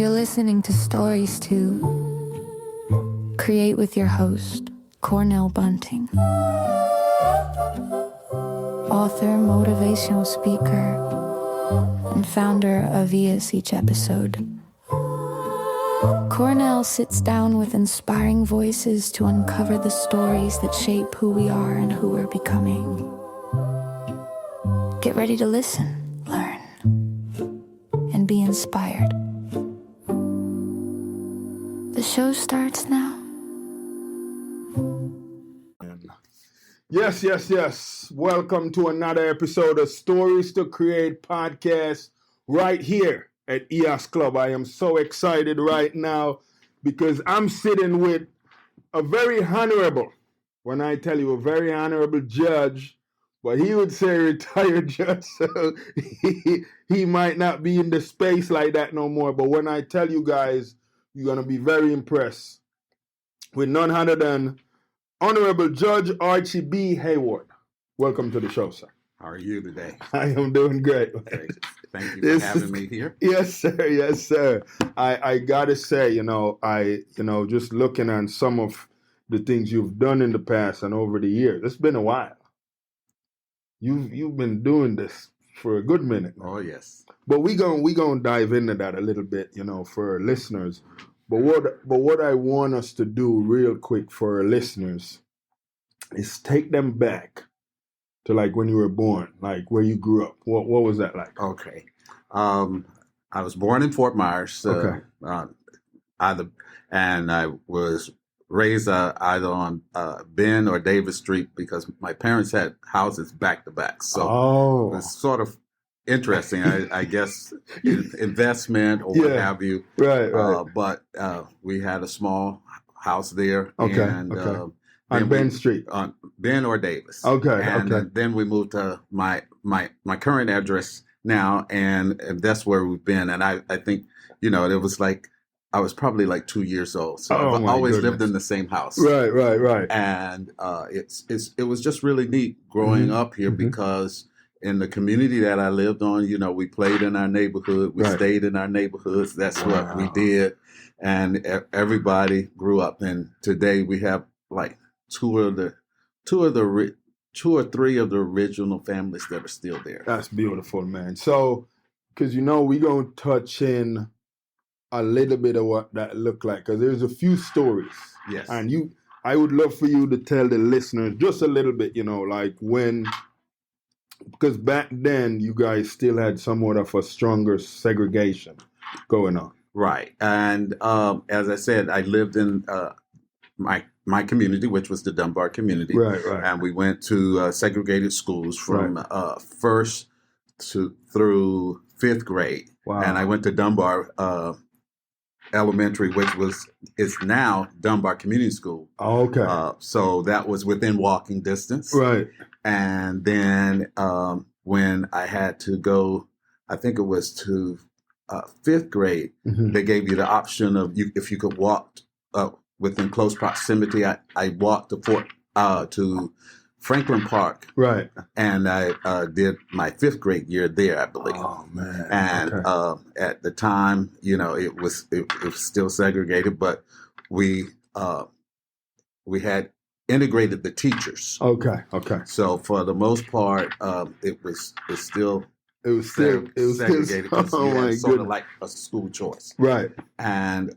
You're listening to Stories to Create with your host, Cornell Bunting. Author, motivational speaker, and founder of ES Each Episode. Cornell sits down with inspiring voices to uncover the stories that shape who we are and who we're becoming. Get ready to listen, learn, and be inspired. The show starts now. Yes. Welcome to another episode of Stories to Create podcast right here at EOS Club. I am so excited right now because I'm sitting with a very honorable, when I tell you a very honorable judge, but he would say retired judge, so he might not be in the space like that no more. But when I tell you guys, you're going to be very impressed with none other than Honorable Judge Archie B. Hayward. Welcome to the show, sir. How are you today? I am doing great. Thank you for having me here. Yes, sir. I gotta say, just looking at some of the things you've done in the past and over the years, it's been a while. You've been doing this for a good minute now. Oh yes. But we gonna dive into that a little bit, for our listeners. But what I want us to do real quick for our listeners is take them back to like when you were born, like where you grew up. What was that like? Okay. I was born in Fort Myers. And I was raised either on Ben or Davis Street because my parents had houses back to back. So it's sort of interesting, I guess, investment or what have you. Right. But we had a small house there. Okay. On Ben Street. On Ben or Davis. Okay. Then we moved to my current address now, and that's where we've been. And I think, it was like, I was probably like 2 years old. So I've always lived in the same house. Right. And it was just really neat growing up here because in the community that I lived on, we played in our neighborhood. We stayed in our neighborhoods. That's what we did. And everybody grew up. And today we have like two or three of the original families that are still there. That's beautiful, man. So, because we're going to touch in a little bit of what that looked like, because there's a few stories. Yes. And I would love for you to tell the listeners just a little bit, like when, because back then you guys still had somewhat of a stronger segregation going on. Right. And as I said, I lived in my community, which was the Dunbar community. Right. And we went to segregated schools from first through fifth grade. Wow. And I went to Dunbar Elementary, which is now Dunbar Community School. Oh, okay. So that was within walking distance. Right. And then when I had to go, I think it was to fifth grade, they gave you the option of if you could walk within close proximity. I walked to Franklin Park. Right. And I did my fifth grade year there, I believe. Oh, man. And at the time, it was still segregated, but we had integrated the teachers. Okay. So for the most part, it was still segregated because you had sort of like a school choice. Right. And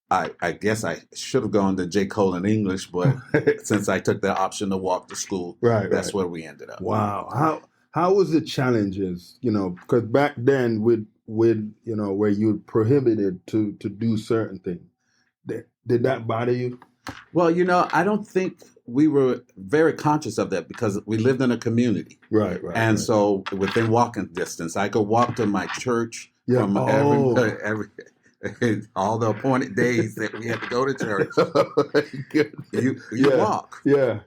I guess I should have gone to J. Cole in English, but since I took the option to walk to school, that's where we ended up. Wow. How was the challenges, because back then with where you prohibited to do certain things, did that bother you? Well, I don't think we were very conscious of that because we lived in a community. Right. And so within walking distance, I could walk to my church from every all the appointed days that we had to go to church. You walk. Yeah.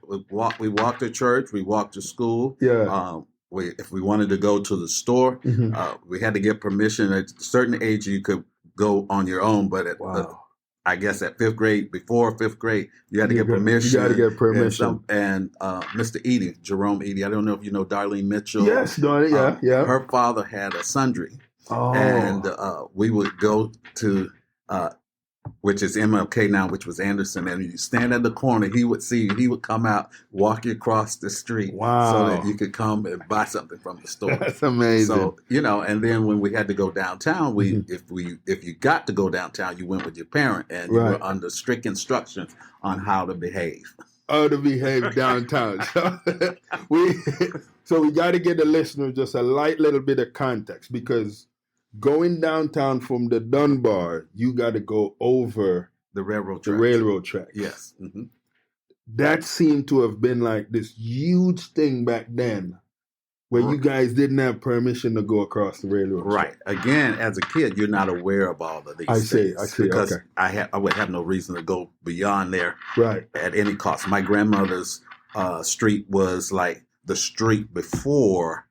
We walked to church. We walked to school. Yeah. If we wanted to go to the store, we had to get permission. At a certain age, you could go on your own, but I guess at fifth grade, before fifth grade, you had to get permission. You got to get permission. And Mr. Edie, Jerome Edie, I don't know if you know Darlene Mitchell. Yes, Darlene, yeah. Her father had a sundry. Oh. And we would go to, which is MLK now, which was Anderson, and you stand at the corner, he would see you, he would come out, walk you across the street so that you could come and buy something from the store. That's amazing. So, and then when we had to go downtown, if you got to go downtown, you went with your parent, and you were under strict instructions on how to behave. How to behave downtown. So we got to get the listener just a light little bit of context, because going downtown from the Dunbar, you got to go over the railroad tracks. Yes. Mm-hmm. That seemed to have been like this huge thing back then, where you guys didn't have permission to go across the railroad track. Right. Again, as a kid, you're not aware of all of these things. I see. Because I would have no reason to go beyond there at any cost. My grandmother's street was like the street before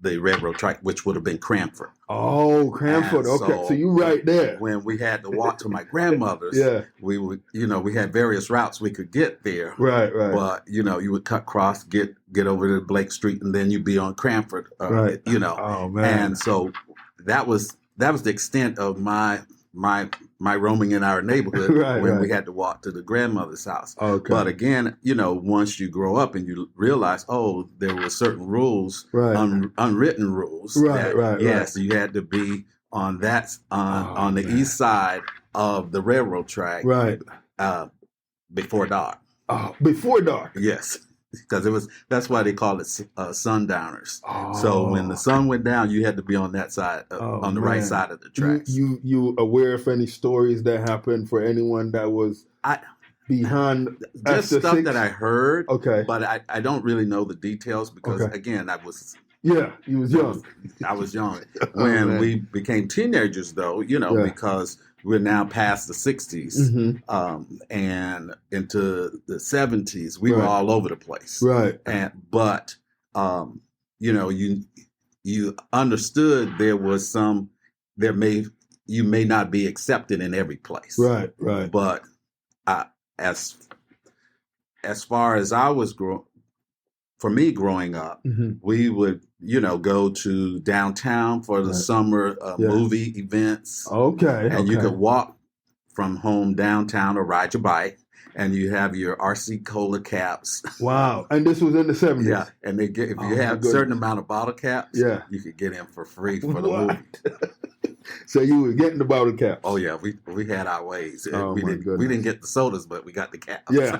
the railroad track, which would have been Cranford. Oh, Cranford. Okay. So you right there. When we had to walk to my grandmother's, we would, we had various routes we could get there. Right. But, you would cut across, get over to Blake Street, and then you'd be on Cranford, Oh, man. And so that was the extent of my roaming in our neighborhood when we had to walk to the grandmother's house. Okay. But again, once you grow up and you realize, there were certain rules, unwritten rules. Yes, you had to be on that on the east side of the railroad track. Before dark. Oh, before dark. Yes. Because that's why they call it sundowners. So when the sun went down, you had to be on that side, on the right side of the tracks. You aware of any stories that happened for anyone that was behind? Just stuff 6? that I heard. Okay, but I don't really know the details because again, I was. Yeah, you was young. I was young when we became teenagers, though. Because we're now past the 60s and into the 70s. We were all over the place. Right. But you understood there was you may not be accepted in every place. Right. But as far as I was for me growing up, we would, go to downtown for the summer movie events. Okay. And you could walk from home downtown or ride your bike, and you have your RC Cola caps. Wow. And this was in the 70s? Yeah. And if you have a certain amount of bottle caps, you could get in for free for the movie. So you were getting the bottle caps? Oh yeah, we had our ways. We didn't get the sodas, but we got the caps. Yeah,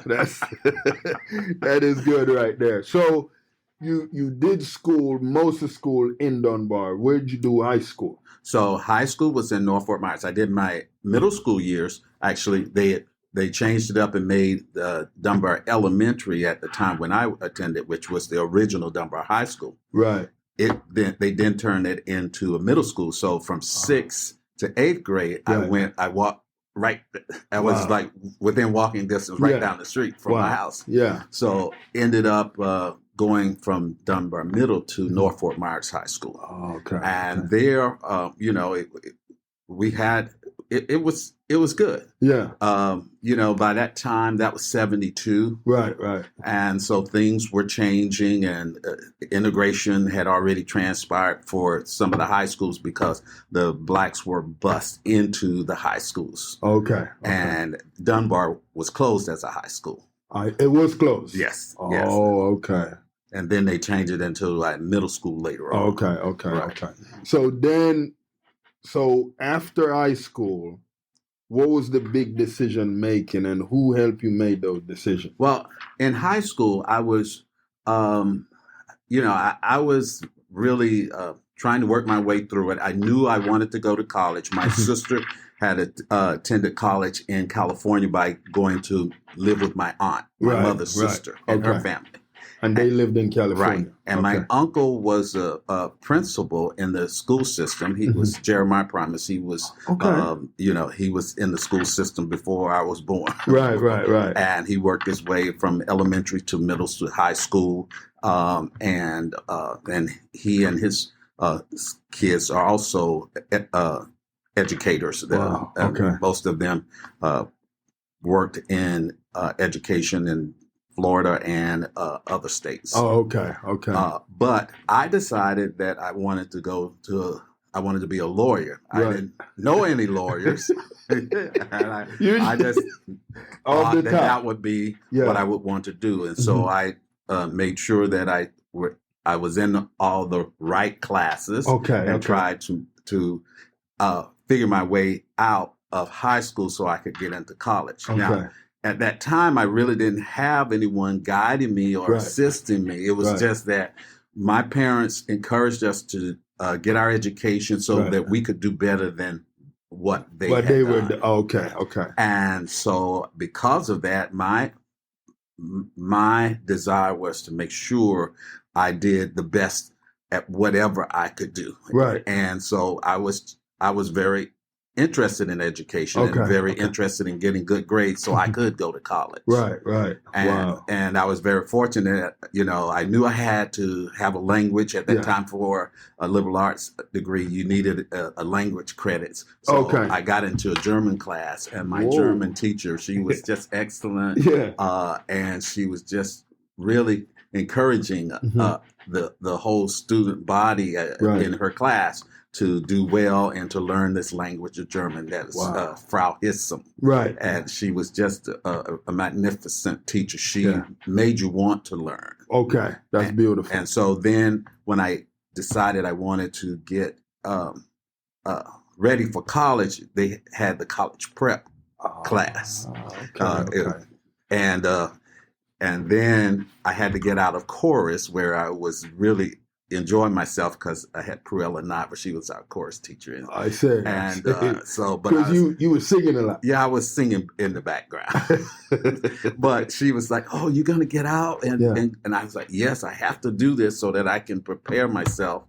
that is good right there. So you did most of school in Dunbar. Where did you do high school? So high school was in North Fort Myers. I did my middle school years. Actually, they changed it up and made Dunbar Elementary at the time when I attended, which was the original Dunbar High School. Right. They then turned it into a middle school. So from 6th to 8th grade, I walked right. I was like within walking distance down the street from my house. Yeah. So ended up going from Dunbar Middle to North Fort Myers High School. Oh, okay. And there, we had it was good. Yeah. By that time that was 72. Right. And so things were changing, and integration had already transpired for some of the high schools because the blacks were bused into the high schools. Okay. And Dunbar was closed as a high school. It was closed? Yes. Oh, yes. Okay. And then they changed it into like middle school later on. Okay. So after high school, what was the big decision making, and who helped you make those decisions? Well, in high school, I was, I was really trying to work my way through it. I knew I wanted to go to college. My sister had attended college in California by going to live with my aunt, my mother's sister, and her family. And they lived in California. Right. And my uncle was a principal in the school system. He was Jeremiah Primus. He was, he was in the school system before I was born. Right. And he worked his way from elementary to middle to high school. And he and his kids are also educators. Most of them worked in education and Florida and other states. Oh, okay, okay. But I decided that I wanted to be a lawyer. Right. I didn't know any lawyers. And I just Off thought the top. that would be what I would want to do. And so I made sure that I was in all the right classes and tried to figure my way out of high school so I could get into college. Okay. Now, at that time, I really didn't have anyone guiding me or assisting me. It was just that my parents encouraged us to get our education so that we could do better than what they had done. Okay. And so because of that, my desire was to make sure I did the best at whatever I could do. Right. And so I was very interested in education and very interested in getting good grades so I could go to college. Right. And I was very fortunate, I knew I had to have a language at that time. For a liberal arts degree, you needed a language credits. So I got into a German class, and my German teacher, she was just excellent. And she was just really encouraging the whole student body in her class to do well and to learn this language of German. That is Frau Hissem. Right. And she was just a magnificent teacher. She made you want to learn. Okay. That's beautiful. And so then when I decided I wanted to get ready for college, they had the college prep class. And then I had to get out of chorus, where I was really enjoying myself because I had Cruella Nava. She was our chorus teacher. I see. And so, but because you were singing a lot. Yeah, I was singing in the background. But she was like, "Oh, you're gonna get out," and I was like, "Yes, I have to do this so that I can prepare myself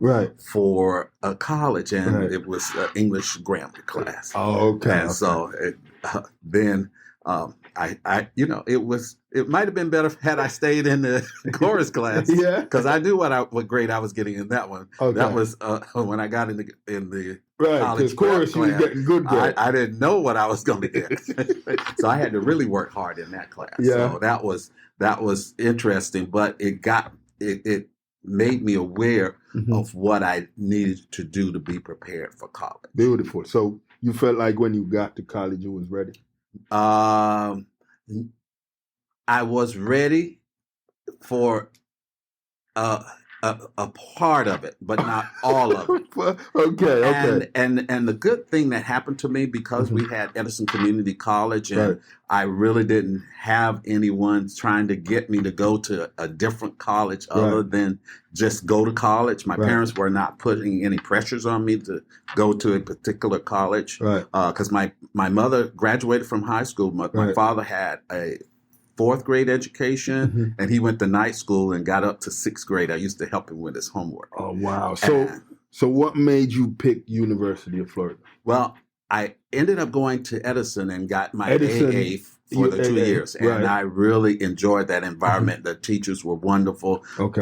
for college." And it was an English grammar class. Oh, okay. And so then. It might have been better had I stayed in the chorus class. Because I knew what grade I was getting in that one. Okay. That was when I got in the college chorus. You were getting good grades. I didn't know what I was going to get, so I had to really work hard in that class. So that was interesting, but it made me aware of what I needed to do to be prepared for college. Beautiful. So you felt like when you got to college, you was ready. I was ready for a part of it, but not all of it. Okay. And the good thing that happened to me, because we had Edison Community College, and I really didn't have anyone trying to get me to go to a different college other than just go to college. My parents were not putting any pressures on me to go to a particular college, because my mother graduated from high school. My father had a 4th grade education, and he went to night school and got up to 6th grade. I used to help him with his homework. Oh, wow. So what made you pick University of Florida? Well, I ended up going to Edison and got my AA for the 2 years. And I really enjoyed that environment. The teachers were wonderful. Okay.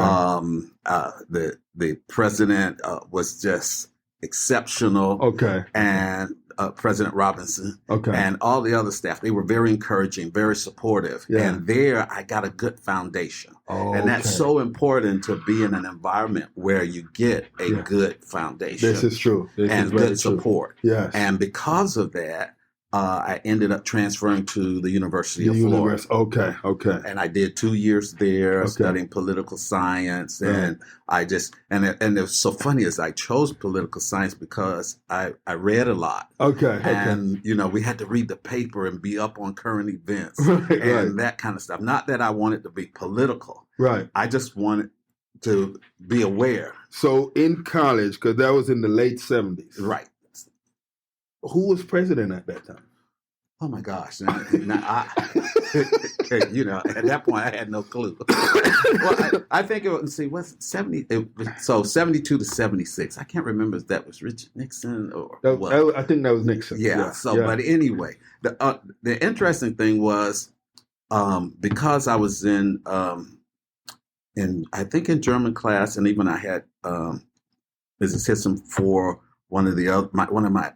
The president was just exceptional. Okay. And President Robinson and all the other staff, they were very encouraging, very supportive. And there I got a good foundation. And that's so important, to be in an environment where you get a good foundation. This is true. And good support. Yes. And because of that, I ended up transferring to the University of Florida. Okay. And I did 2 years there studying political science. And I just, and it was so funny, as I chose political science because I read a lot. And, we had to read the paper and be up on current events and that kind of stuff. Not that I wanted to be political. I just wanted to be aware. So in college, because that was in the late 70s. Right. Who was president at that time? Oh my gosh! Now at that point I had no clue. Well, I think it was. What's 70? So 72 to 76. I can't remember if that was Richard Nixon or what. I think that was Nixon. But anyway, the interesting thing was because I was in I think in German class, and even I had business system for one of my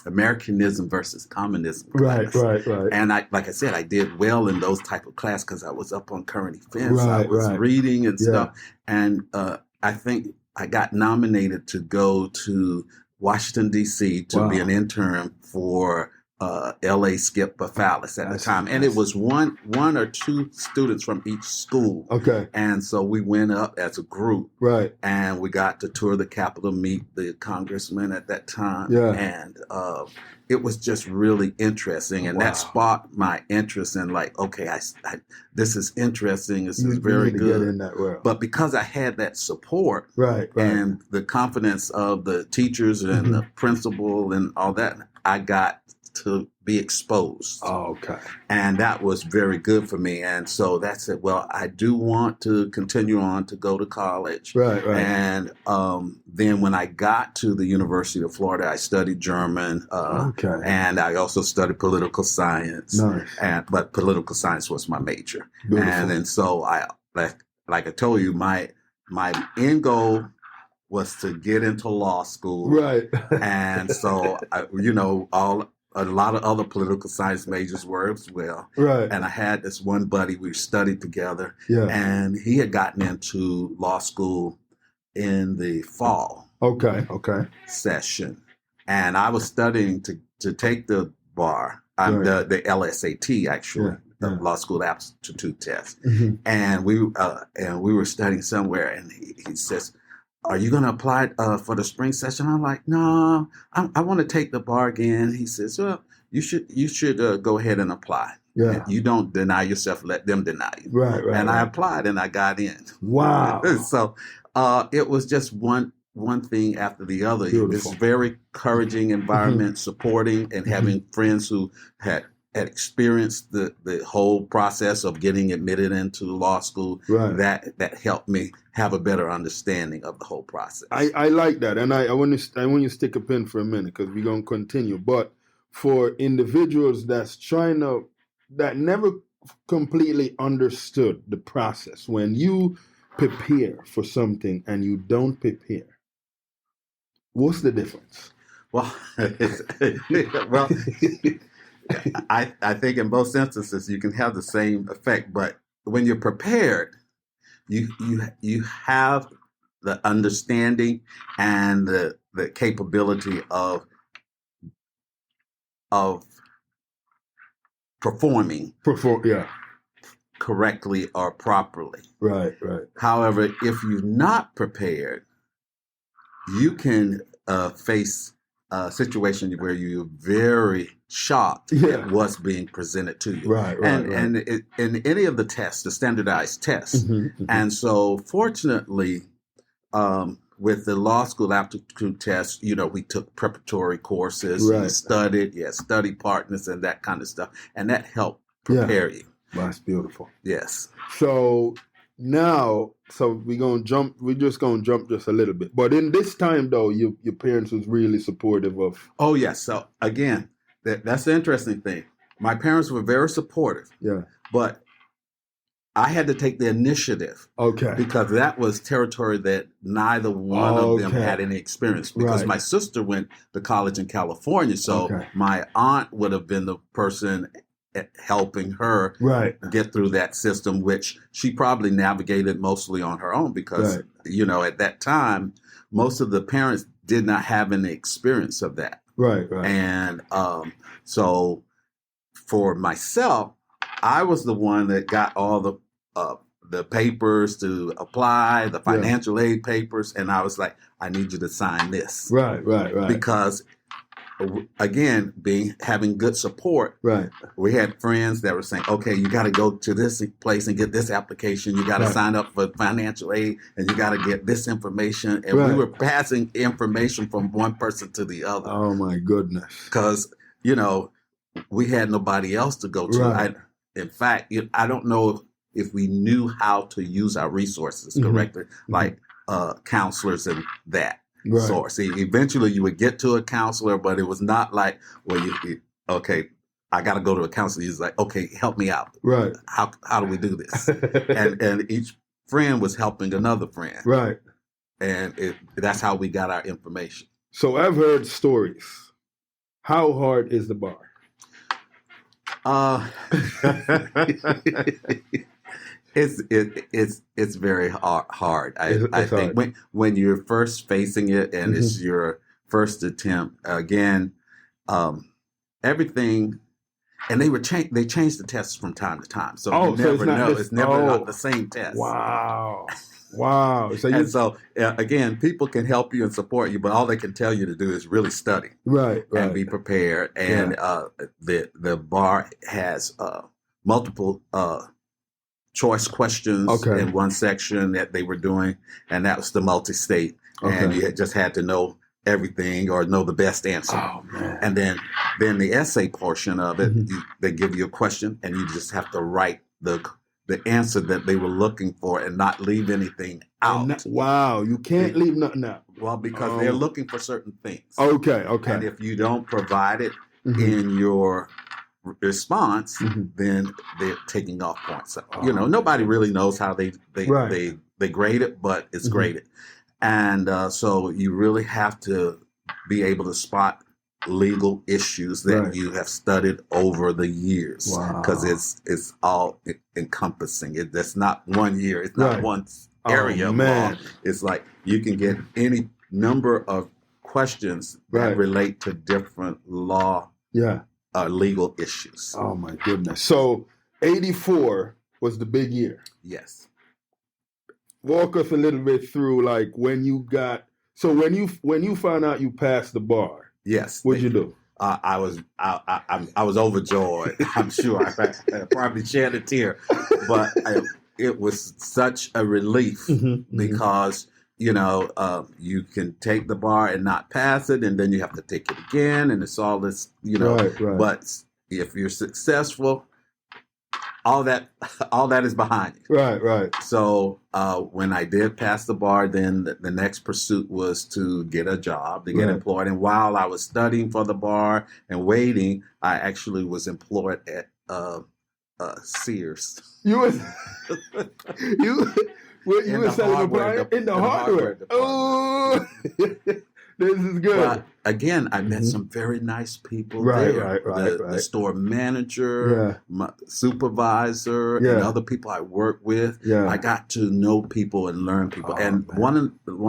Americanism versus communism Right, class. right. And like I said, I did well in those type of class because I was up on current events. I Right, was right. reading and stuff. And I think I got nominated to go to Washington, D.C. to be an intern for L.A. Skip Baffalis at the time. And it was one or two students from each school. Okay. And so we went up as a group. Right. And we got to tour the Capitol, meet the congressman at that time. Yeah. And it was just really interesting. And that sparked my interest in like, okay, I this is interesting. This is very good. Get in that world. But because I had that support and the confidence of the teachers and the principal and all that, I got to be exposed. Oh, okay. And that was very good for me. And so that's it. Well, I do want to continue on to go to college. Right. And then when I got to the University of Florida, I studied German. And I also studied political science. Nice. But political science was my major. Beautiful. And then so like I told you, my end goal was to get into law school. Right. And so, a lot of other political science majors were as well. Right. And I had this one buddy, we studied together. Yeah. And he had gotten into law school in the fall. Okay. Session. And I was studying to take the bar, the LSAT actually. The law school aptitude test. Mm-hmm. And we were studying somewhere, and he says, "Are you going to apply for the spring session?" I'm like, "No, I want to take the bar again." He says, "Well, you should go ahead and apply. Yeah. You don't deny yourself; let them deny you." Right. And I applied, and I got in. Wow. So it was just one thing after the other. Beautiful. It's very encouraging environment, supporting, and having friends who had experienced the whole process of getting admitted into law school. Right. That helped me have a better understanding of the whole process. I like that, and I want to stick a pin for a minute because we're gonna continue. But for individuals that never completely understood the process, when you prepare for something and you don't prepare, what's the difference? Well, I think in both instances you can have the same effect, but when you're prepared, you have the understanding and the capability of performing correctly or properly. Right. However, if you're not prepared, you can face a situation where you're very shocked at what's being presented to you. Right. And in any of the tests, the standardized tests. Mm-hmm. And so fortunately, with the law school aptitude test, we took preparatory courses, right. You studied, you had study partners and that kind of stuff. And that helped prepare you. That's beautiful. Yes. So now, we're just gonna jump just a little bit. But in this time though, your parents was really supportive of. Oh yes. So again, that's the interesting thing. My parents were very supportive. Yeah. But I had to take the initiative. Okay. Because that was territory that neither one of them had any experience. Because my sister went to college in California, so my aunt would have been the person helping her get through that system, which she probably navigated mostly on her own because, at that time, most of the parents did not have any experience of that. Right. And so for myself, I was the one that got all the papers to apply, the financial aid papers, and I was like, I need you to sign this. Right. Because again, having good support, we had friends that were saying, okay, you got to go to this place and get this application. You got to sign up for financial aid and you got to get this information. And we were passing information from one person to the other. Oh my goodness. Because, we had nobody else to go to. In fact, I don't know if we knew how to use our resources correctly, like counselors and that. So, see, eventually you would get to a counselor, but it was not like, well, I got to go to a counselor. He's like, okay, help me out. Right. How do we do this? and each friend was helping another friend. Right. And that's how we got our information. So I've heard stories How hard is the bar? It's very hard. I think hard. when you're first facing it and it's your first attempt, again, everything, and they change the tests from time to time, so you never know. It's never not the same test. Wow. So again, people can help you and support you, but all they can tell you to do is really study, right. and be prepared. And the bar has multiple choice questions in one section that they were doing, and that was the multi-state, and you just had to know everything or know the best answer. Oh, man. And then the essay portion of it, they give you a question, and you just have to write the answer that they were looking for and not leave anything out. Wow, you can't leave nothing out. Well, because they're looking for certain things. Okay. And if you don't provide it in your response, then they're taking off points. Nobody really knows how they grade it, but it's graded. And so you really have to be able to spot legal issues that you have studied over the years, because it's all encompassing. That's not 1 year. It's not one area of law. It's like you can get any number of questions that relate to different law, legal issues. Oh my goodness! So 84 was the big year. Yes. Walk us a little bit through, like, when you found out you passed the bar. Yes. What'd you do? I was overjoyed. I'm sure I probably shed a tear, but it was such a relief because you can take the bar and not pass it, and then you have to take it again, and it's all this, But if you're successful, all that is behind you. Right. So when I did pass the bar, then the next pursuit was to get a job, to get employed. And while I was studying for the bar and waiting, I actually was employed at Sears. You were selling appliances in the hardware department. Oh, this is good. But again, I met some very nice people there. The store manager, my supervisor, and other people I work with. I got to know people and learn people. One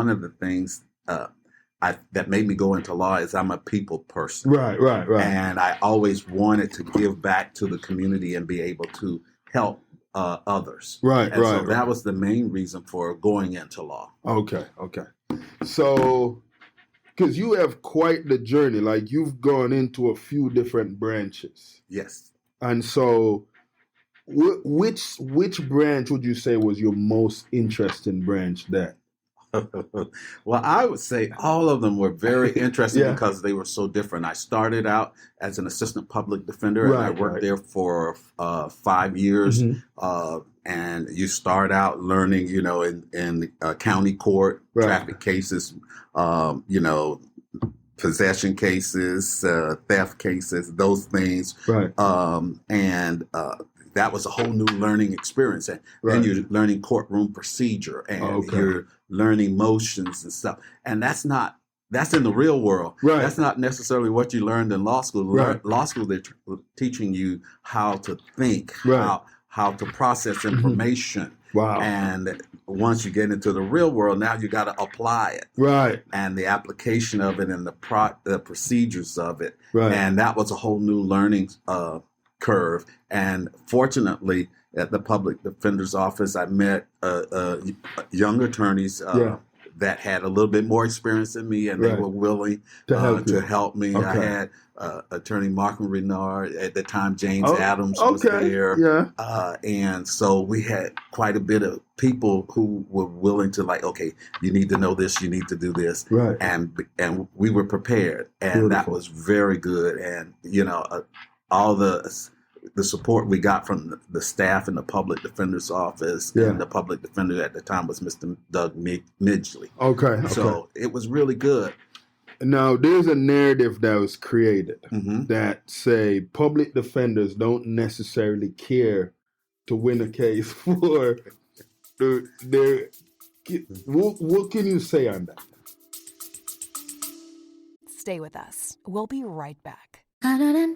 of the things that made me go into law is I'm a people person. Right. And I always wanted to give back to the community and be able to help others. So that was the main reason for going into law. Okay. So, because you have quite the journey, like you've gone into a few different branches. Yes. And so, which branch would you say was your most interesting branch then? Well, I would say all of them were very interesting because they were so different. I started out as an assistant public defender, and I worked there for 5 years. And you start out learning, in county court, traffic cases, possession cases, theft cases, those things. And that was a whole new learning experience. And then you're learning courtroom procedure, and you're learning motions and stuff. And that's in the real world. That's not necessarily what you learned in law school. Law school, they're teaching you how to think, how to process information. And once you get into the real world, now you got to apply it. And the application of it and the procedures of it. And that was a whole new learning curve. And fortunately, at the public defender's office, I met young attorneys that had a little bit more experience than me, and they were willing to help me. I had attorney Mark Renard at the time. James Adams was there, and so we had quite a bit of people who were willing to, like, okay, you need to know this, you need to do this, and we were prepared, and that was very good. And all the support we got from the staff in the public defender's office, and the public defender at the time was Mr. Doug Midgley. So it was really good. Now, there's a narrative that was created that say public defenders don't necessarily care to win a case for their. What can you say on that? Stay with us. We'll be right back. Every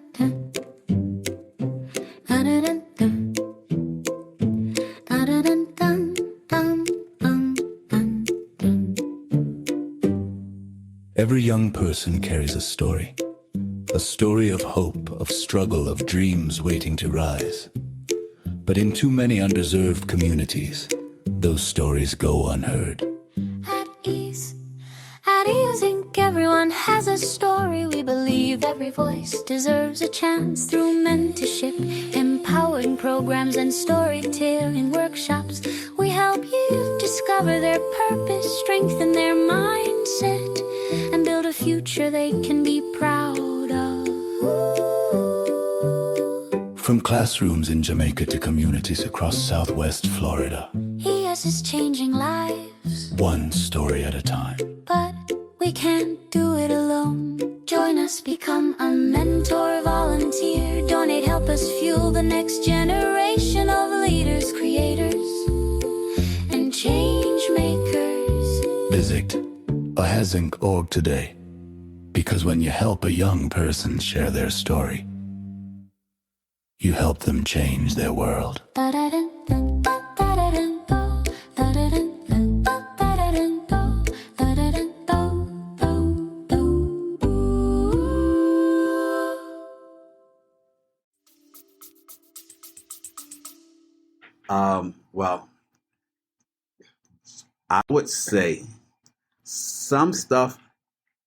young person carries a story of hope, of struggle, of dreams waiting to rise. But in too many underserved communities, those stories go unheard. At ease Inc. Everyone has a story. We believe every voice deserves a chance through mentorship, empowering programs, and storytelling workshops. We help youth discover their purpose, strengthen their mindset, and build a future they can be proud of. From classrooms in Jamaica to communities across Southwest Florida, ES is changing lives, one story at a time. but we can't do it alone. Join us, become a mentor, volunteer, donate, help us fuel the next generation of leaders, creators, and change makers. Visit ahazink.org today, because when you help a young person share their story, you help them change their world. Well, I would say some stuff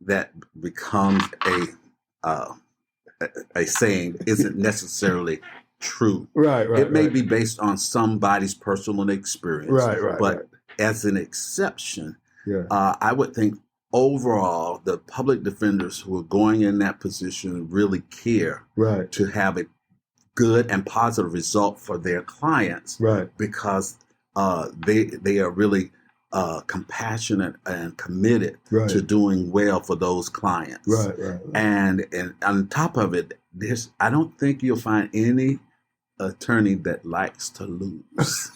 that becomes a saying isn't necessarily true. Right. It may be based on somebody's personal experience. Right. But as an exception, Yeah. I would think overall the public defenders who are going in that position really care Right. to have a good and positive result for their clients, Right. because they are really compassionate and committed Right. to doing well for those clients. Right. And on top of it, I don't think you'll find any attorney that likes to lose.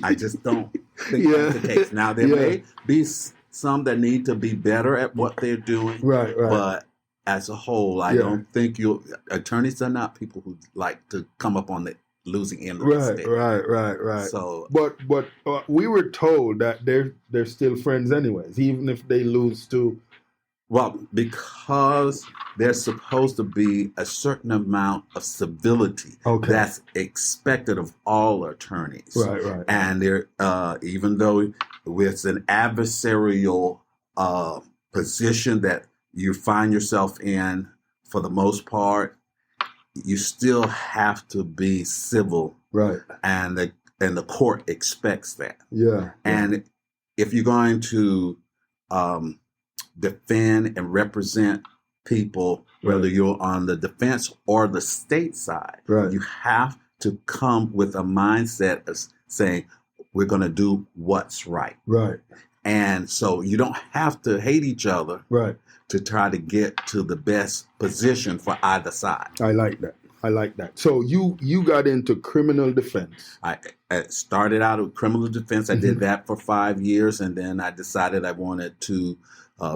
I just don't think that's the case. Now, there may be some that need to be better at what they're doing. Right. But as a whole, I don't think attorneys are not people who like to come up on the losing end of the stick. Right. So, But we were told that they're still friends anyways, even if they lose to. well, because there's supposed to be a certain amount of civility that's expected of all attorneys. Right. And there, even though it's an adversarial position that you find yourself in, for the most part, you still have to be civil. Right. And the court expects that. Yeah. And if you're going to defend and represent people, whether you're on the defense or the state side, Right. you have to come with a mindset of saying, we're going to do what's right. Right. And so you don't have to hate each other Right. to try to get to the best position for either side. I like that. So you got into criminal defense. I started out with criminal defense. I did that for 5 years, and then I decided I wanted to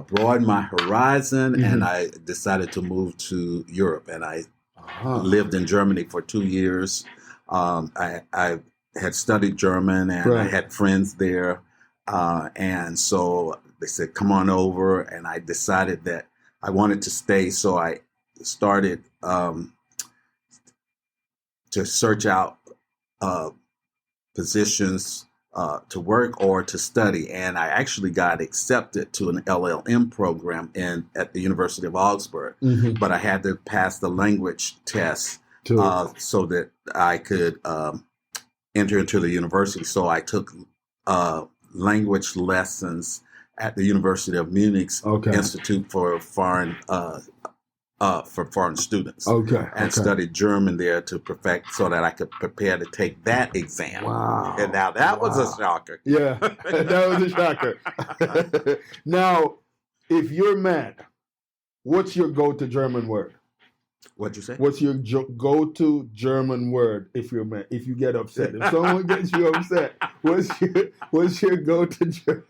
broaden my horizon, and I decided to move to Europe. And I lived in Germany for 2 years. I had studied German, and I had friends there. And so they said, come on over. And I decided that I wanted to stay. So I started to search out positions to work or to study. And I actually got accepted to an LLM program at the University of Augsburg. But I had to pass the language test so that I could enter into the university. So I took language lessons at the University of Munich's Institute for Foreign students. And studied German there to perfect, so that I could prepare to take that exam. Wow. And now that was a shocker. Yeah, that was a shocker. Now, if you're mad, what's your go-to German word? What'd you say? What's your go-to German word if you're mad? If you get upset, if someone gets you upset, what's your go-to German?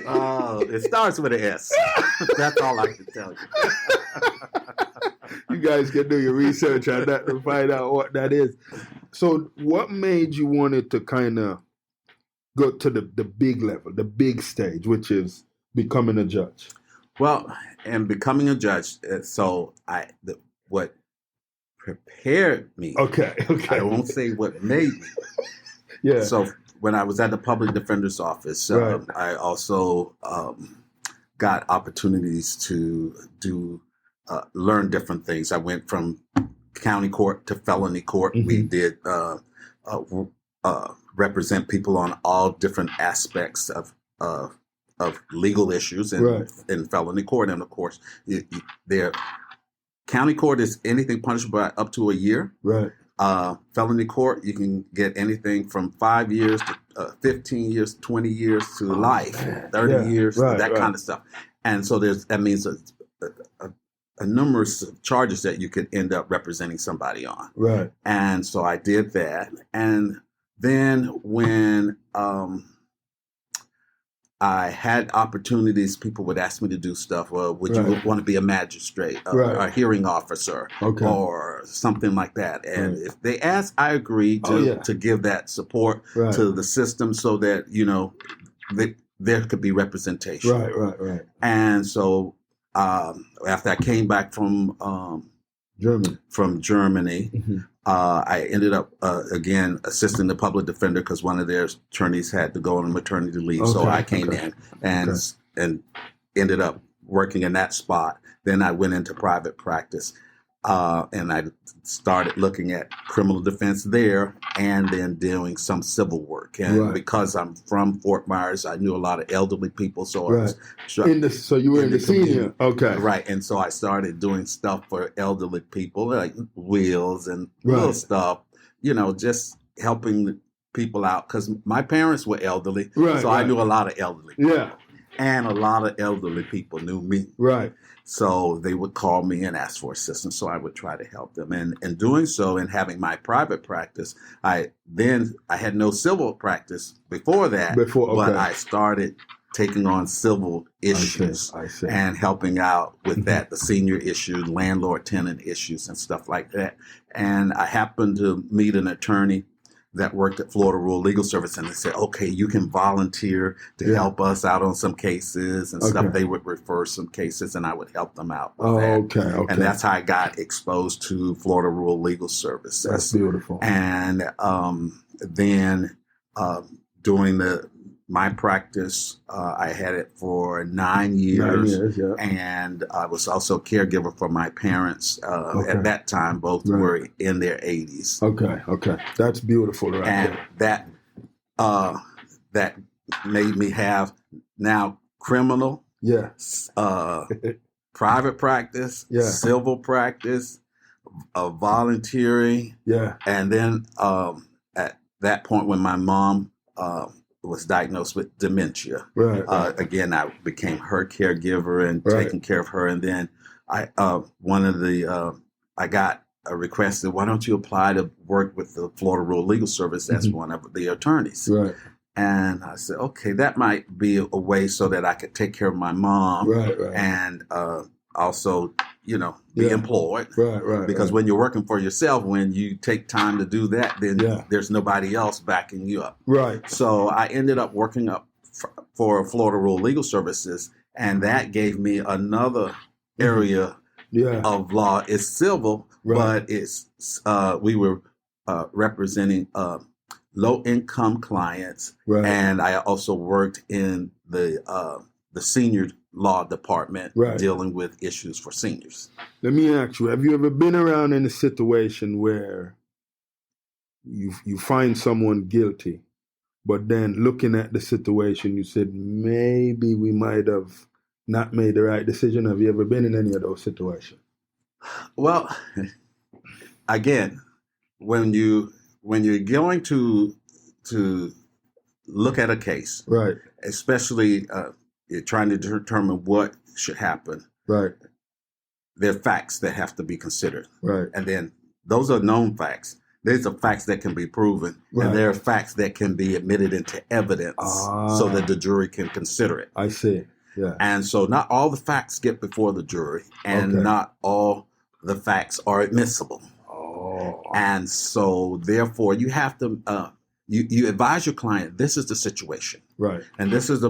It starts with an S. That's all I can tell you. You guys can do your research on that to find out what that is. So what made you wanted to kind of go to the big level, the big stage, which is becoming a judge? Well, and becoming a judge, what prepared me. Okay. I won't say what made me. Yeah. So when I was at the public defender's office, Right. I also got opportunities to learn different things. I went from county court to felony court. Mm-hmm. We did represent people on all different aspects of legal issues in felony court. And of course, their county court is anything punishable by up to a year. Right. Felony court, you can get anything from 5 years to 15 years, 20 years to life, 30 years, that kind of stuff. And so that means a numerous of charges that you could end up representing somebody on. Right. And so I did that. And then when I had opportunities, people would ask me to do stuff. Well, would you want to be a magistrate, a hearing officer, or something like that? And if they asked, I agreed to give that support to the system so that, there could be representation. Right. And so after I came back from Germany, mm-hmm. I ended up, again, assisting the public defender because one of their attorneys had to go on maternity leave. So I came in and ended up working in that spot. Then I went into private practice and I started looking at criminal defense there and then doing some civil work. And because I'm from Fort Myers, I knew a lot of elderly people. So I was so you were in the senior. Okay. Right. And so I started doing stuff for elderly people, like wills and little stuff, just helping people out. Because my parents were elderly. So I knew a lot of elderly people. Yeah. And a lot of elderly people knew me. Right. So they would call me and ask for assistance. So I would try to help them. And in doing so and having my private practice, I had no civil practice before that. But I started taking on civil issues and helping out with that, the senior issue, landlord-tenant issues and stuff like that. And I happened to meet an attorney that worked at Florida Rural Legal Service, and they said, okay, you can volunteer to help us out on some cases and stuff. They would refer some cases, and I would help them out with that. And that's how I got exposed to Florida Rural Legal Service. That's beautiful. And then doing my practice, I had it for 9 years. And I was also a caregiver for my parents. At that time, both were in their 80s. Okay. That's beautiful. And that made me have now criminal, private practice, civil practice, volunteering. And then at that point when my mom was diagnosed with dementia. Again, I became her caregiver and taking care of her. And then I got a request that why don't you apply to work with the Florida Rural Legal Service as one of the attorneys. And I said, okay, that might be a way so that I could take care of my mom and also, be employed. Because when you're working for yourself, when you take time to do that, then there's nobody else backing you up. So I ended up working up for Florida Rural Legal Services, and that gave me another area of law. It's civil, but it's we were representing low-income clients, and I also worked in the senior law department dealing with issues for seniors. Let me ask you, have you ever been around in a situation where you find someone guilty, but then looking at the situation, you said, maybe we might have not made the right decision? Have you ever been in any of those situations? Well, again, when you're going to look at a case, especially you're trying to determine what should happen. There are facts that have to be considered. And then those are known facts. these are facts that can be proven, Right. and there are facts that can be admitted into evidence so that the jury can consider it. I see. Yeah. And so not all the facts get before the jury, and Okay. not all the facts are admissible. Oh. And so therefore you have to you advise your client, this is the situation, Right. and this is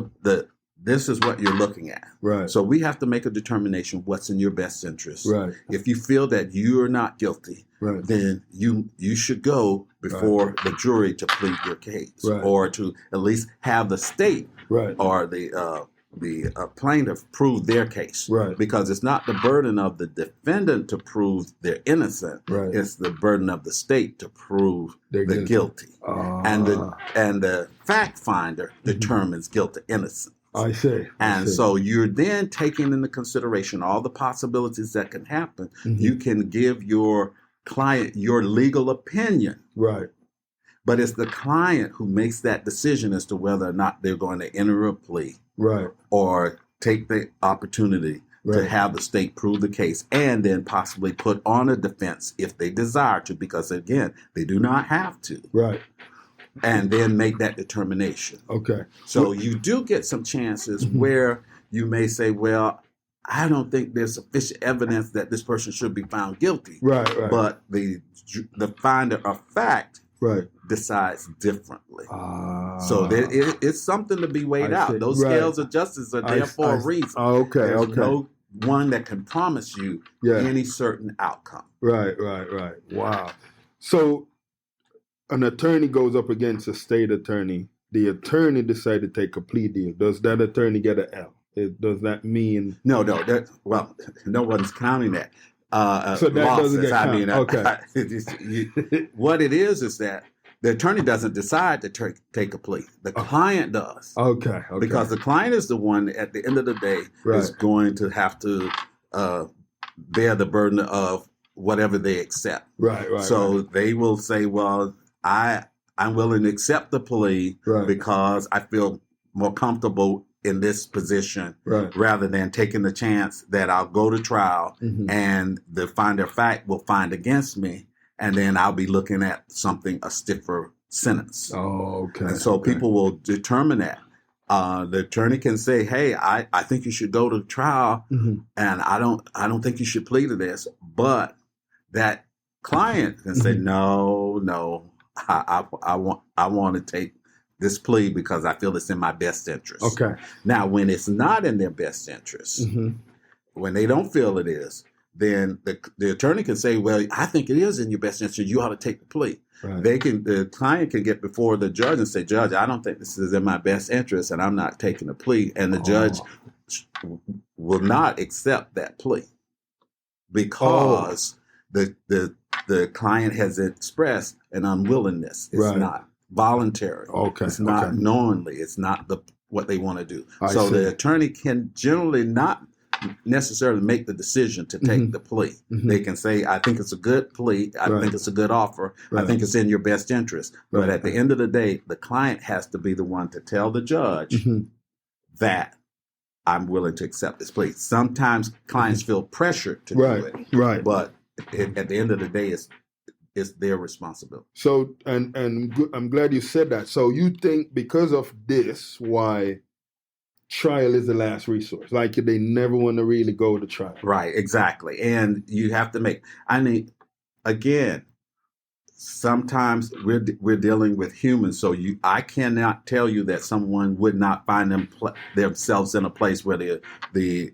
this is what you're looking at. Right. So we have to make a determination what's in your best interest. Right. If you feel that you are not guilty, Right. then you should go before the jury to plead your case, Right. or to at least have the state Right. or the plaintiff prove their case. Right. Because it's not the burden of the defendant to prove they're innocent. Right. It's the burden of the state to prove They're the guilty. And the fact finder determines guilt or innocence. I see. And so you're then taking into consideration all the possibilities that can happen. Mhm. You can give your client your legal opinion, Right. but it's the client who makes that decision as to whether or not they're going to enter a plea Right. or take the opportunity to Right. have the state prove the case and then possibly put on a defense if they desire to, because again, they do not have to, Right. and then make that determination. Okay. So you do get some chances Mhm. where you may say, well, I don't think there's sufficient evidence that this person should be found guilty. Right. Right. But the finder of fact right. decides differently. So it's something to be weighed I out. see. Those Right. scales of justice are there for a reason. Okay. There's Okay. no one that can promise you Yeah. any certain outcome. Right. Right. Right. Wow. So an attorney goes up against a state attorney. The attorney decided to take a plea deal. Does that attorney get an L? Does that mean? No, well, no one's counting that. So that doesn't losses. get I mean, counted. what it is that the attorney doesn't decide to take a plea. The client does. Okay. Because the client is the one at the end of the day Right. is going to have to bear the burden of whatever they accept. Right. Right. So they will say, well, I'm willing to accept the plea Right. because I feel more comfortable in this position Right. rather than taking the chance that I'll go to trial Mhm. and the finder of fact will find against me, and then I'll be looking at a stiffer sentence. Oh, okay. And so okay. people will determine that. The attorney can say, "Hey, I think you should go to trial, Mhm. and I don't think you should plead to this." But that client can say, Mhm. "No, I want to take this plea because I feel it's in my best interest." Okay. Now, when it's not in their best interest, Hmm. when they don't feel it is, then the attorney can say, "Well, I think it is in your best interest. You ought to take the plea." Right. The client can get before the judge and say, "Judge, I don't think this is in my best interest, and I'm not taking the plea." And the judge will not accept that plea because the client has expressed an unwillingness. It's Right. not voluntary. Okay. It's not okay. knowingly. It's not what they want to do. I So see. the attorney can generally not necessarily make the decision to take Mhm. the plea. Mhm. They can say, "I think it's a good plea. I Right. think it's a good offer. I Right. think it's in your best interest." But Right. at the end of the day, the client has to be the one to tell the judge Mhm. that I'm willing to accept this plea. Sometimes clients feel pressured to do Right. it, Right. but at the end of the day, it's their responsibility. So, and I'm glad you said that. So you think because of this, why trial is the last resource? Like they never want to really go to trial. Right, exactly. And you have to again, sometimes we're dealing with humans, so I cannot tell you that someone would not find themselves in a place where the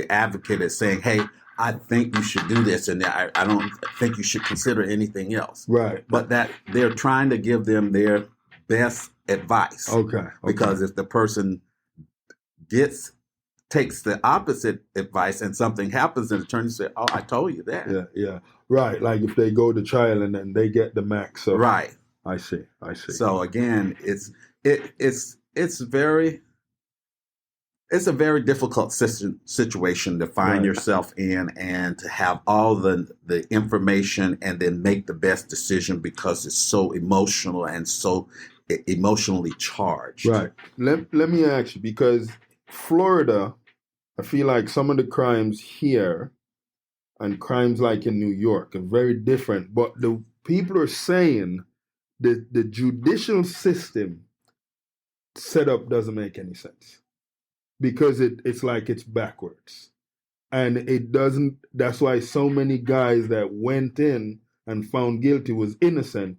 advocate is saying, "Hey, I think you should do this, and I don't think you should consider anything else." Right. But that they're trying to give them their best advice. Okay. Because if the person takes the opposite advice and something happens, and the attorney say, "Oh, I told you that." Yeah. Yeah. Right. Like if they go to trial and then they get the max. So Right. I see. So again, it's a very difficult situation to find Right. yourself in, and to have all the information and then make the best decision because it's so emotional and so emotionally charged. Right. Let me ask you, because Florida, I feel like some of the crimes here and crimes like in New York are very different, but the people are saying that the judicial system setup doesn't make any sense because it's like it's backwards. And it doesn't, that's why so many guys that went in and found guilty was innocent,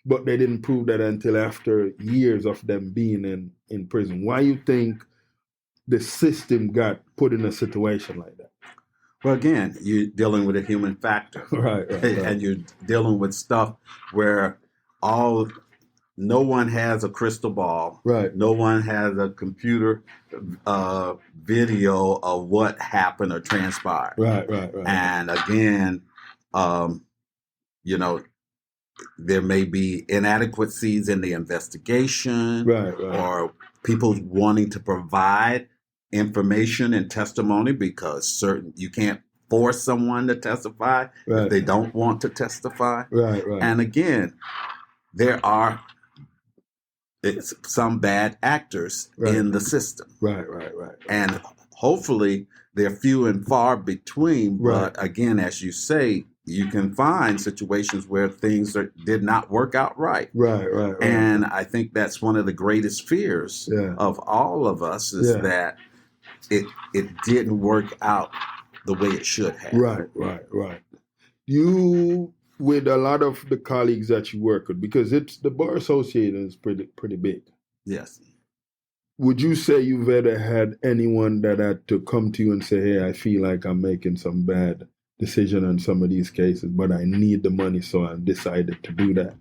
but they didn't prove that until after years of them being in prison. Why you think the system got put in a situation like that? Well, again, you're dealing with a human factor. Right. And you're dealing with stuff where no one has a crystal ball. Right. No one has a computer video of what happened or transpired. Right. And again, there may be inadequacies in the investigation, right. or people wanting to provide information and testimony because you can't force someone to testify if they don't want to testify. Right. And again, there are some bad actors in the system. Right. And hopefully they're few and far between. But again, as you say, you can find situations where things did not work out right. Right. And I think that's one of the greatest fears of all of us is that it didn't work out the way it should have. Right. You, with a lot of the colleagues that you work with, because the Bar Association is pretty big. Yes. Would you say you've ever had anyone that had to come to you and say, hey, I feel like I'm making some bad decision on some of these cases, but I need the money, so I decided to do that?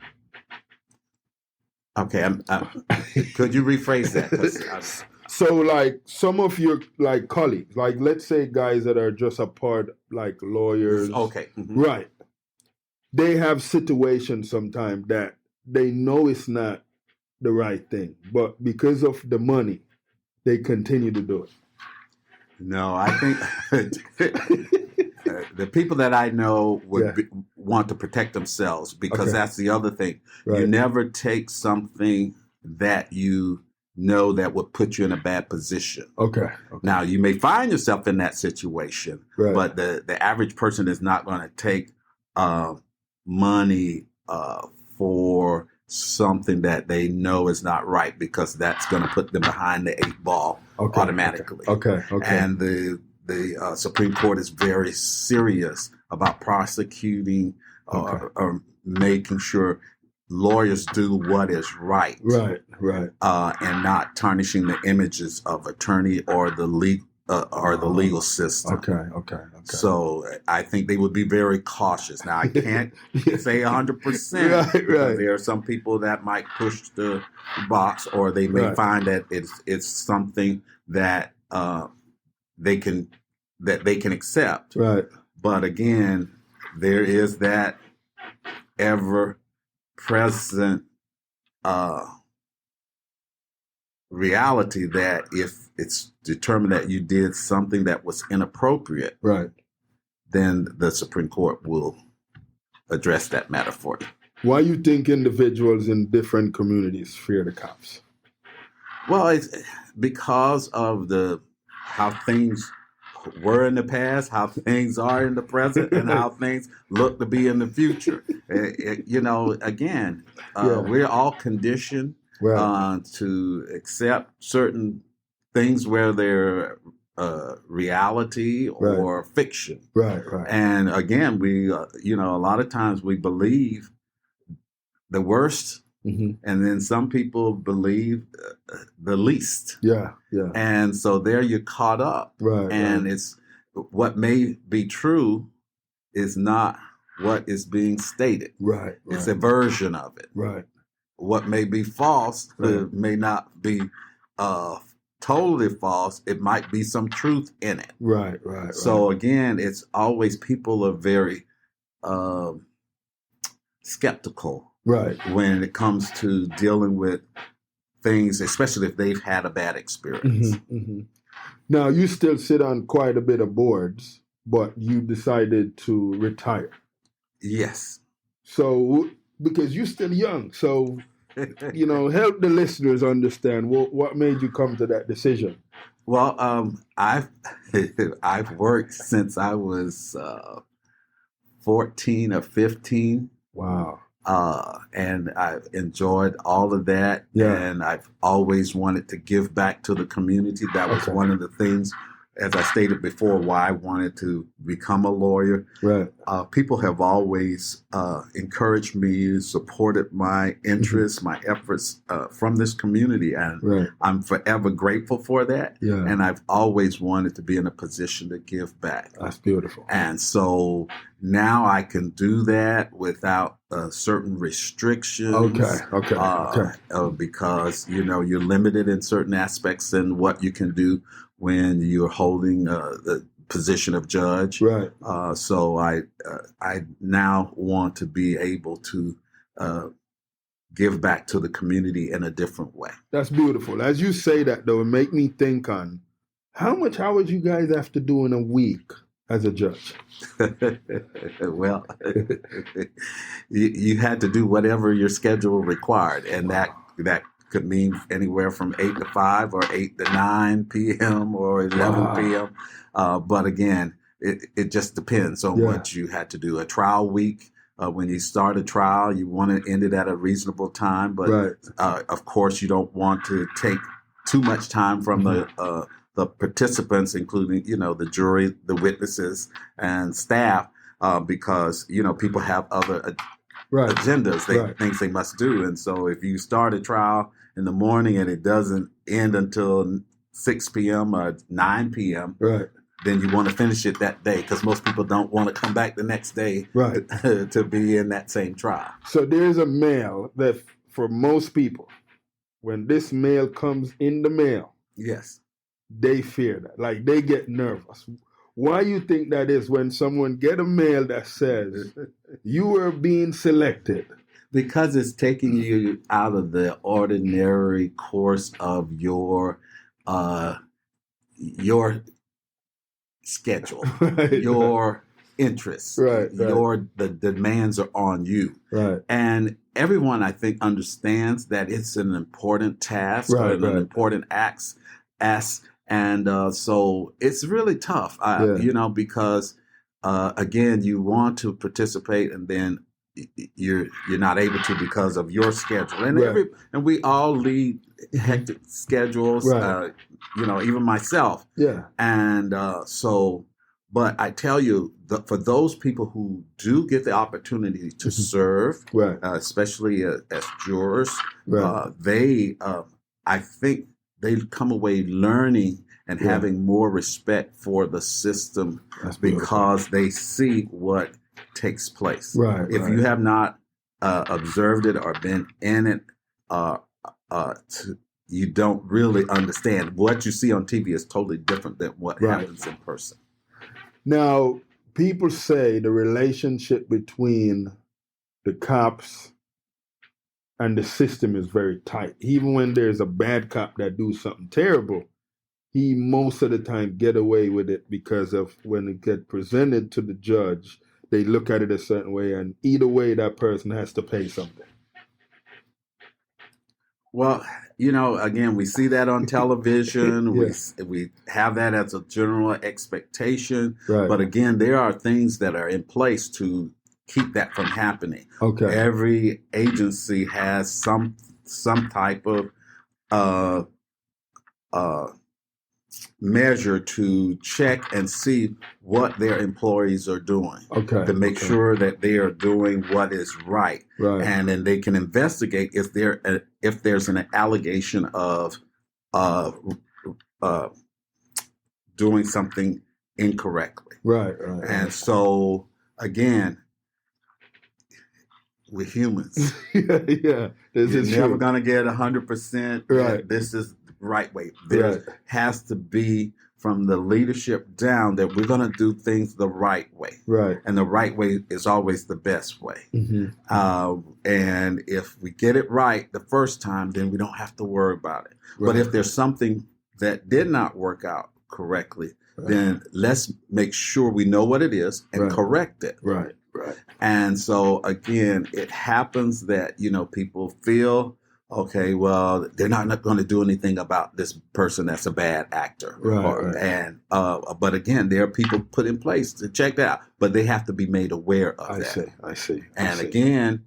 Okay. Could you rephrase that? So, like, some of your, like, colleagues, like, let's say guys that are just a part, like, lawyers. Okay. Mm-hmm. Right. They have situations sometimes that they know it's not the right thing, but because of the money, they continue to do it. No, I think the people that I know would want to protect themselves because that's the other thing. Right. You never take something that you know that would put you in a bad position. Okay. Now, you may find yourself in that situation, but the average person is not going to take money for something that they know is not right because that's going to put them behind the 8 ball automatically. Okay. And the Supreme Court is very serious about prosecuting or making sure lawyers do what is right. Right. And not tarnishing the images of attorney or the legal system. Okay. So I think they would be very cautious. Now, I can't say 100%. Because there are some people that might push the box, or they may find that it's something that they can accept. Right. But again, there is that ever-present reality that if it's determined that you did something that was inappropriate, then the Supreme Court will address that matter for you. Why you think individuals in different communities fear the cops? Well, it's because of how things were in the past, how things are in the present, and how things look to be in the future. Again, we're all conditioned to accept certain things where they're reality or fiction. Right. And again, we, a lot of times we believe the worst, and then some people believe the least. Yeah. And so there you're caught up. And it's what may be true is not what is being stated. Right. It's a version of it. Right. What may be false may not be totally false. It might be some truth in it. Right. So again, it's always people are very skeptical. When it comes to dealing with things, especially if they've had a bad experience. Now, you still sit on quite a bit of boards, but you decided to retire. Yes. So, because you're still young, so, help the listeners understand what made you come to that decision. Well, I've worked since I was 14 or 15. Wow. And I've enjoyed all of that. Yeah. And I've always wanted to give back to the community. That was one of the things, as I stated before, why I wanted to become a lawyer. Right. People have always encouraged me, supported my interests, my efforts from this community. And I'm forever grateful for that. Yeah. And I've always wanted to be in a position to give back. That's beautiful. And so now I can do that without certain restrictions. Okay. Because, you're limited in certain aspects in what you can do when you're holding the position of judge. Right. So I now want to be able to give back to the community in a different way. That's beautiful. As you say that, though, it make me think on how much hours you guys have to do in a week as a judge. Well, you had to do whatever your schedule required, and that could mean anywhere from 8 to 5 or 8 to 9 p.m. or 11 p.m. But again, it just depends on what you had to do. A trial week, when you start a trial, you want to end it at a reasonable time. But of course, you don't want to take too much time from the participants, including, the jury, the witnesses, and staff, because, people have other agendas, things they must do. And so if you start a trial in the morning and it doesn't end until 6 p.m. or 9 p.m., then you want to finish it that day, because most people don't want to come back the next day to be in that same trial. So there's a mail that for most people, when this mail comes in the mail, they fear that. Like, they get nervous. Why you think that is when someone get a mail that says you are being selected? Because it's taking you out of the ordinary course of your schedule, your interests, the demands are on you. And everyone, I think, understands that it's an important task or an important ask. And so it's really tough, because, again, you want to participate and then you're not able to because of your schedule. And we all lead hectic schedules, even myself. And but I tell you, for those people who do get the opportunity to serve, especially as jurors, I think they come away learning and having more respect for the system because they see what takes place. If you have not observed it or been in it, you don't really understand. What you see on TV is totally different than what happens in person. Now, people say the relationship between the cops and the system is very tight. Even when there's a bad cop that do something terrible, he most of the time get away with it because of when it get presented to the judge, they look at it a certain way, and either way that person has to pay something. Well, again, we see that on television. We have that as a general expectation. But again, there are things that are in place to keep that from happening. Every agency has some type of measure to check and see what their employees are doing to make sure that they are doing what is right. And then they can investigate if there's an allegation of doing something incorrectly. And so, again, we're humans. You're never going to get 100%. This is the right way. There has to be, from the leadership down, that we're going to do things the right way. And the right way is always the best way. And if we get it right the first time, then we don't have to worry about it. But if there's something that did not work out correctly, then let's make sure we know what it is and correct it. And so, again, it happens that, people feel okay, well, they're not going to do anything about this person that's a bad actor. Right. And but again, there are people put in place to check that out, but they have to be made aware of that. I see. And again,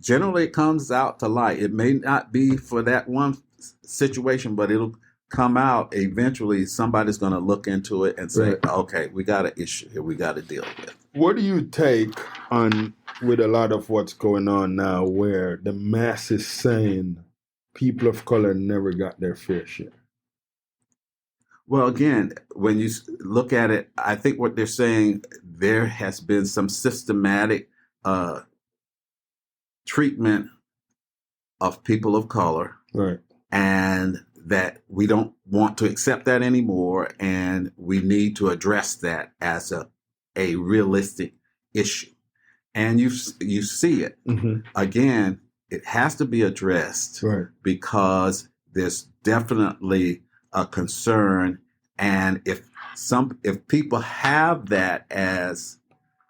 generally it comes out to light. It may not be for that one situation, but it'll come out eventually. Somebody's going to look into it and say, okay, we got an issue here we got to deal with. What do you take on with a lot of what's going on now where the mass is saying people of color never got their fair share? Well, again, when you look at it, I think what they're saying, there has been some systematic treatment of people of color. Right. And that we don't want to accept that anymore, and we need to address that as a realistic issue. And you see it. Again, it has to be addressed because there's definitely a concern. And if people have that as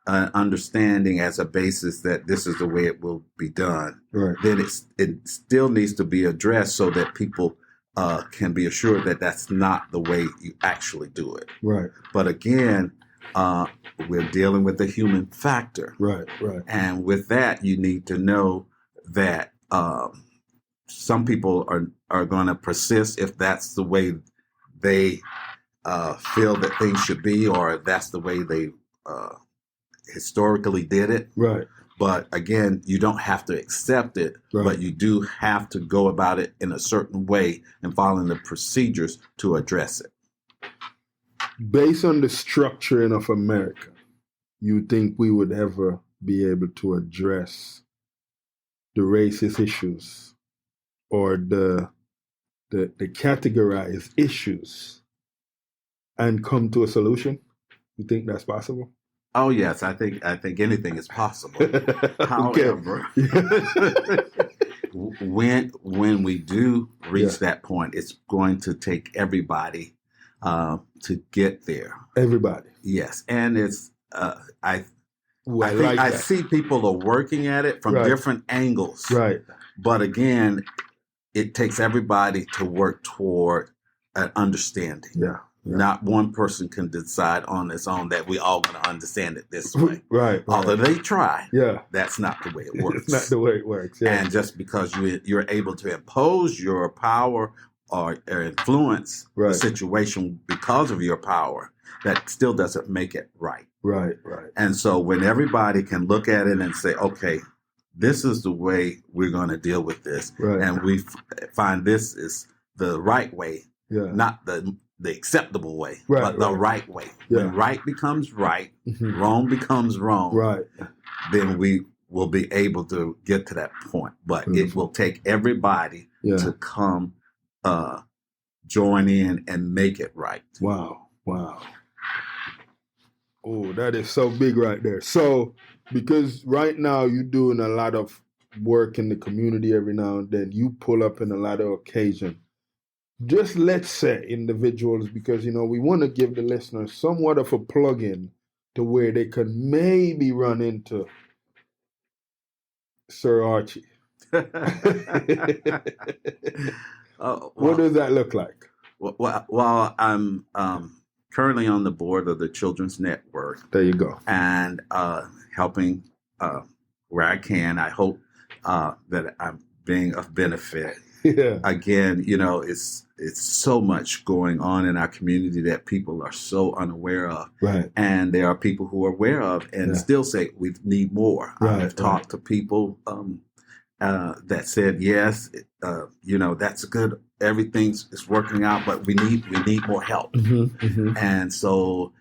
an understanding, as a basis that this is the way it will be done, then it still needs to be addressed so that people can be assured that that's not the way you actually do it. Right. But again, we're dealing with the human factor. Right. And with that, you need to know that some people are going to persist if that's the way they feel that things should be, or that's the way they historically did it. Right. But again, you don't have to accept it, but you do have to go about it in a certain way and following the procedures to address it. Based on the structuring of America, you think we would ever be able to address the racist issues or the categorized issues and come to a solution? You think that's possible? Oh yes, I think anything is possible. However, when we do reach that point, it's going to take everybody to get there. Everybody. Yes, and it's I see people are working at it from different angles. Right. But again, it takes everybody to work toward an understanding. Yeah. Not one person can decide on its own that we all going to understand it this way. Right. Although they try, that's not the way it works. It's not the way it works. Yeah. And just because you're able to impose your power or influence the situation because of your power, that still doesn't make it right. Right. And so when everybody can look at it and say, okay, this is the way we're going to deal with this, and we find this is the right way, not the acceptable way, but the right way. When right becomes right, wrong becomes wrong, then we will be able to get to that point. But it will take everybody to come join in and make it right. Wow. Oh, that is so big right there. So, because right now you're doing a lot of work in the community every now and then, you pull up in a lot of occasions. Just let's say individuals, because, we want to give the listeners somewhat of a plug-in to where they could maybe run into Sir Archie. What does that look like? Well, I'm currently on the board of the Children's Network. There you go. And helping where I can. I hope that I'm being of benefit. Yeah. Again, it's so much going on in our community that people are so unaware of. Right. And there are people who are aware of and still say we need more. I've talked to people that said, yes, that's good. Everything's is working out, but we need more help. And so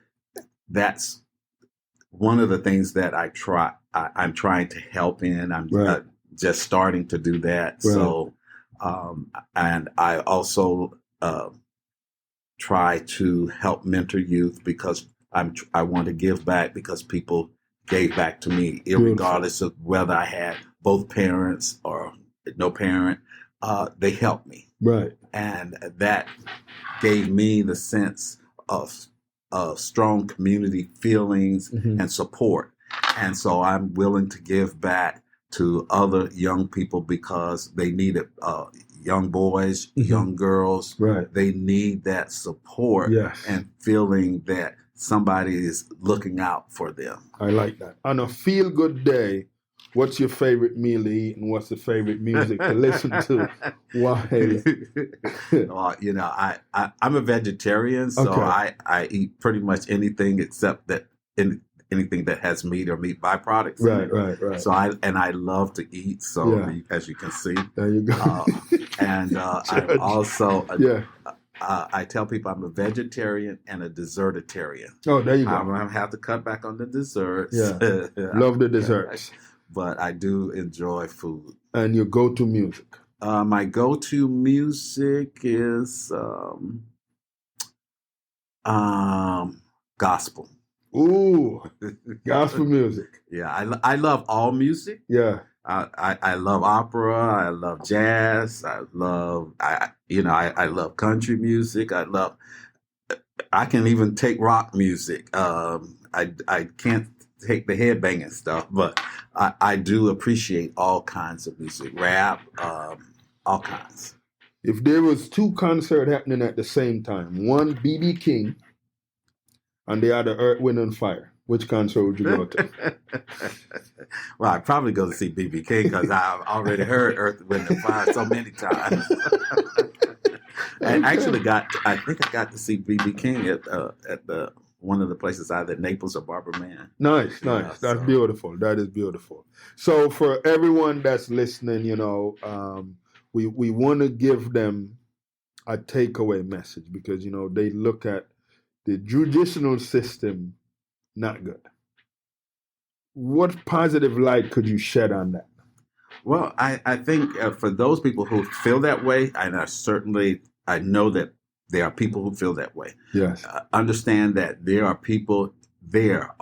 that's one of the things that I'm trying to help in. I'm just starting to do that. Right. So. And I also try to help mentor youth because I want to give back because people gave back to me, irregardless of whether I had both parents or no parent. They helped me, right, and that gave me the sense of strong community feelings and support. And so I'm willing to give back to other young people because they need it. Young boys, young girls, Right. they need that support Yes. and feeling that somebody is looking out for them. I like that. On a feel-good day, what's your favorite meal to eat and what's the favorite music to listen to? Why? You know, I'm a vegetarian, so Okay. I eat pretty much anything except that anything that has meat or meat byproducts. in Right, it. right, right. So I love to eat. So Yeah. as you can see, There you go. and I'm Judge. also Yeah. I tell people I'm a vegetarian and a dessertitarian. Oh, there you I'm go. gonna have to cut back on the desserts. Yeah. Love the desserts. But I do enjoy food. And your go-to music? My go-to music is gospel. Ooh, gospel music. Yeah, I love all music. Yeah. I love opera. I love jazz. I love country music. I can even take rock music. I can't take the headbanging stuff, but I do appreciate all kinds of music, rap, all kinds. If there was two concerts happening at the same time, one B.B. King and the other Earth, Wind and Fire, which concert would you go to? Well, I'd probably go to see B.B. King because I've already heard Earth, Wind and Fire so many times. I think I got to see B.B. King at the one of the places either Naples or Barber Man. Nice. Yeah, That's so- beautiful. That is beautiful. So for everyone that's listening, we want to give them a takeaway message because, they look at the judicial system not good. What positive light could you shed on that? Well, I think for those people who feel that way, and I know that there are people who feel that way. Yes. Understand that there are people there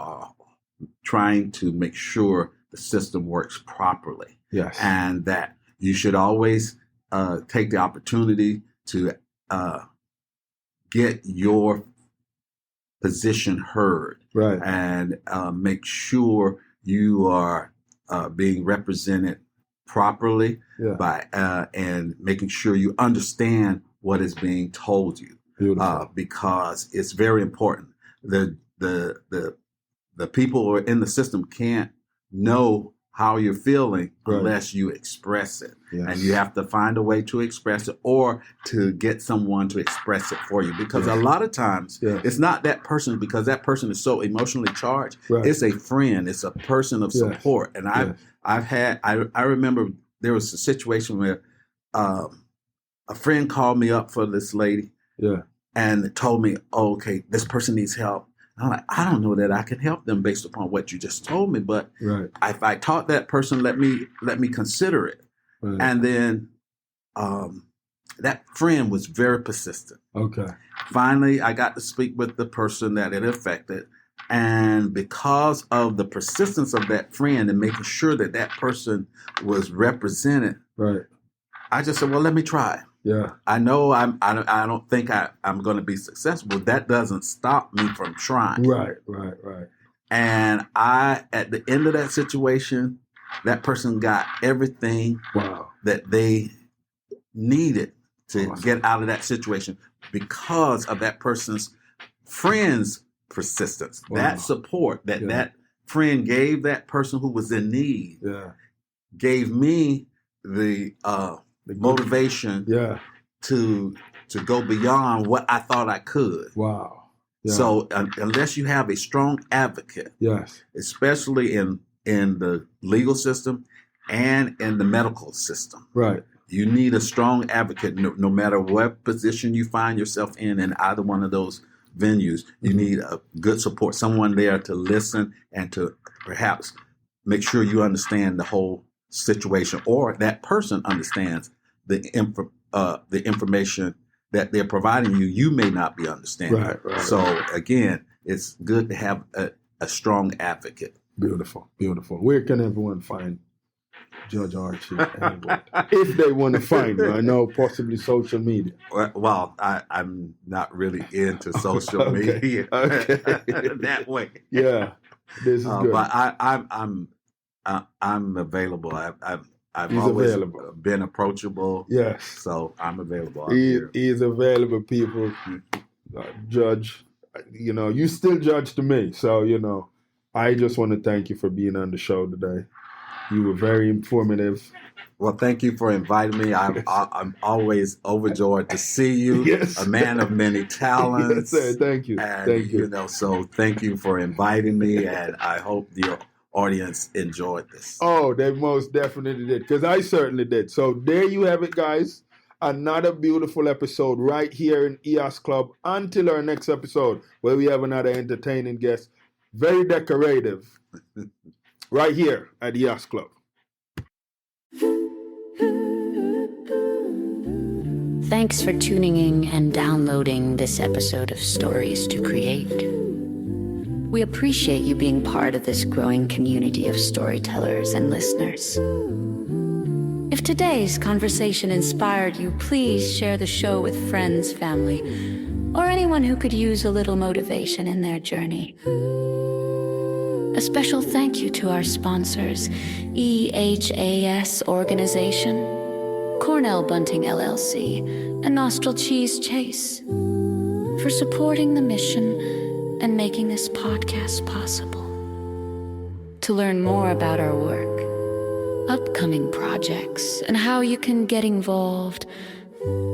trying to make sure the system works properly. Yes. And that you should always take the opportunity to get your position heard. Right. And make sure you are being represented properly by and making sure you understand what is being told you. Beautiful. Because it's very important. The people who are in the system can't know how you're feeling unless you express it. Yes. And you have to find a way to express it or to get someone to express it for you. Because a lot of times it's not that person because that person is so emotionally charged. Right. It's a friend. It's a person of support. And I remember there was a situation where a friend called me up for this lady and told me, oh, okay, this person needs help. I'm like, I don't know that I can help them based upon what you just told me, but if I taught that person, let me consider it. Right. And then that friend was very persistent. Okay. Finally, I got to speak with the person that it affected. And because of the persistence of that friend and making sure that that person was represented, I just said, well, let me try. Yeah. I know I don't think I'm going to be successful. That doesn't stop me from trying. Right. And at the end of that situation, that person got everything that they needed to get out of that situation because of that person's friend's persistence. That support that friend gave that person who was in need gave me the motivation to go beyond what I thought I could. Wow. Yeah. So unless you have a strong advocate, especially in the legal system and in the medical system, you need a strong advocate no matter what position you find yourself in either one of those venues. You need a good support, someone there to listen and to perhaps make sure you understand the whole situation, or that person understands the information that they're providing you. You may not be understanding. So again, it's good to have a strong advocate. Beautiful. Where can everyone find Judge Archie Hayward? If they want to find you, I know possibly social media. Well, I'm not really into social media that way. Yeah, this is good. But I'm I'm available. I've He's always available. been approachable. Yes. So I'm available. He is available, people. Judge, you still judge to me. So, I just want to thank you for being on the show today. You were very informative. Well, thank you for inviting me. I'm always overjoyed to see you. Yes. A man of many talents. Yes, sir. Thank you. And, thank you. So thank you for inviting me, and I hope the audience enjoyed this. Oh, they most definitely did, because I certainly did. So there you have it, guys. Another beautiful episode right here in EOS Club. Until our next episode, where we have another entertaining guest, very decorative, right here at EOS Club. Thanks for tuning in and downloading this episode of Stories to Create. We appreciate you being part of this growing community of storytellers and listeners. If today's conversation inspired you, please share the show with friends, family, or anyone who could use a little motivation in their journey. A special thank you to our sponsors, EHAS Organization, Cornell Bunting LLC, and Nostril Cheese Chase for supporting the mission and making this podcast possible. To learn more about our work, upcoming projects, and how you can get involved,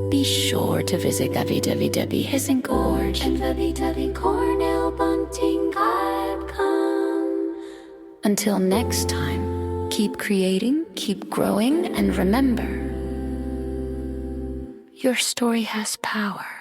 be sure to visit www.hisinkorg and www.cornellbunting.com. Until next time, keep creating, keep growing, and remember, your story has power.